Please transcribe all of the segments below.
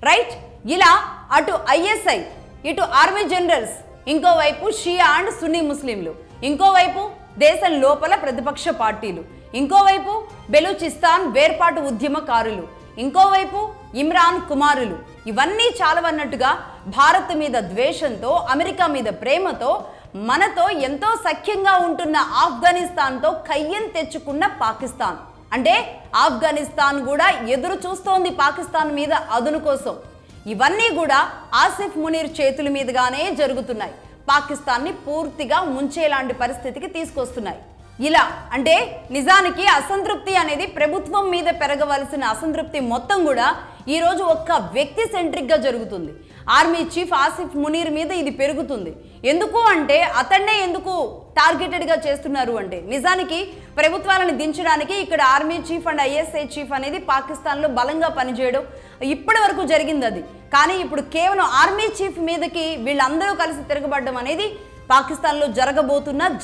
Right. ఇలా అటు ISI, ఇటు ఆర్మీ జనరల్స్, ఇంకోవైపు షియా అండ్ సున్నీ ముస్లింలు, ఇంకోవైపు దేశం లోపల ప్రతిపక్ష పార్టీలు, ఇంకోవైపు బెలూచిస్తాన్ వేర్పాటు ఉద్యమకారులు, ఇంకోవైపు ఇమ్రాన్ కుమారులు, ఇవన్నీ చాలవన్నట్టుగా భారత్ మీద ద్వేషంతో, అమెరికా మీద ప్రేమతో, మనతో ఎంతో సఖ్యంగా ఉంటున్న ఆఫ్ఘనిస్తాన్తో కయ్యం తెచ్చుకున్న పాకిస్తాన్. అంటే ఆఫ్ఘనిస్తాన్ కూడా ఎదురు చూస్తోంది పాకిస్తాన్ మీద అదును కోసం. ఇవన్నీ కూడా ఆసిఫ్ మునీర్ చేతుల మీదుగానే జరుగుతున్నాయి. పాకిస్తాన్ని పూర్తిగా ముంచేలాంటి పరిస్థితికి తీసుకొస్తున్నాయి. ఇలా అంటే నిజానికి అసంతృప్తి అనేది ప్రభుత్వం మీద పెరగవలసిన అసంతృప్తి మొత్తం కూడా ఈరోజు ఒక్క వ్యక్తి సెంట్రిక్గా జరుగుతుంది. ఆర్మీ చీఫ్ ఆసిఫ్ మునీర్ మీద ఇది పెరుగుతుంది. ఎందుకు అంటే అతన్నే ఎందుకు టార్గెటెడ్గా చేస్తున్నారు అంటే నిజానికి ప్రభుత్వాలను దించడానికి ఇక్కడ army chief and ISI chief అనేది పాకిస్తాన్లో బలంగా పనిచేయడం ఇప్పటి వరకు జరిగింది అది. కానీ ఇప్పుడు కేవలం ఆర్మీ చీఫ్ మీదకి వీళ్ళందరూ కలిసి తిరగబడడం అనేది పాకిస్తాన్లో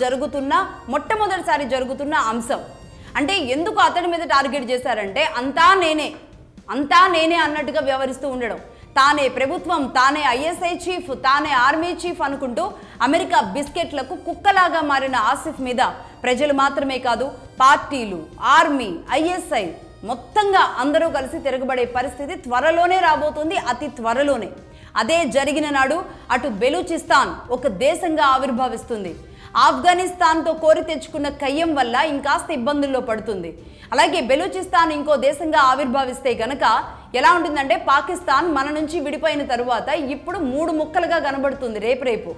జరుగుతున్న మొట్టమొదటిసారి జరుగుతున్న అంశం. అంటే ఎందుకు అతడి మీద టార్గెట్ చేశారంటే అంతా నేనే అన్నట్టుగా వ్యవహరిస్తూ ఉండడం. తానే ప్రభుత్వం, తానే ఐఎస్ఐ చీఫ్, తానే ఆర్మీ చీఫ్ అనుకుంటూ అమెరికా బిస్కెట్లకు కుక్కలాగా మారిన ఆసిఫ్ మీద ప్రజలు మాత్రమే కాదు, పార్టీలు, ఆర్మీ, ఐఎస్ఐ మొత్తంగా అందరూ కలిసి తిరగబడే పరిస్థితి త్వరలోనే రాబోతుంది, అతి త్వరలోనే. అదే జరిగిన నాడు అటు బెలూచిస్తాన్ ఒక దేశంగా ఆవిర్భవిస్తుంది. ఆఫ్ఘనిస్తాన్తో కోరి తెచ్చుకున్న కయ్యం వల్ల ఇంకాస్త ఇబ్బందుల్లో పడుతుంది. అలాగే బెలూచిస్తాన్ ఇంకో దేశంగా ఆవిర్భవిస్తే గనక ఎలా ఉంటుందంటే పాకిస్తాన్ మన నుంచి విడిపోయిన తరువాత ఇప్పుడు 3 ముక్కలుగా కనబడుతుంది రేపు.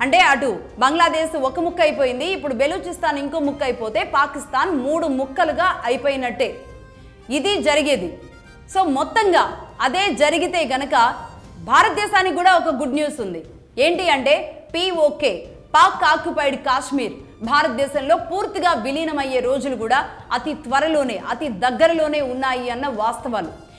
అంటే అటు బంగ్లాదేశ్ ఒక ముక్క అయిపోయింది, ఇప్పుడు బెలూచిస్తాన్ ఇంకో ముక్క అయిపోతే పాకిస్తాన్ 3 ముక్కలుగా అయిపోయినట్టే. ఇది జరిగేది. సో మొత్తంగా అదే జరిగితే గనక భారతదేశానికి కూడా ఒక గుడ్ న్యూస్ ఉంది. ఏంటి అంటే POK, పాక్ ఆక్యుపైడ్ కాశ్మీర్ భారతదేశంలో పూర్తిగా విలీనమయ్యే రోజులు కూడా అతి త్వరలోనే, అతి దగ్గరలోనే ఉన్నాయి అన్న వాస్తవాలు.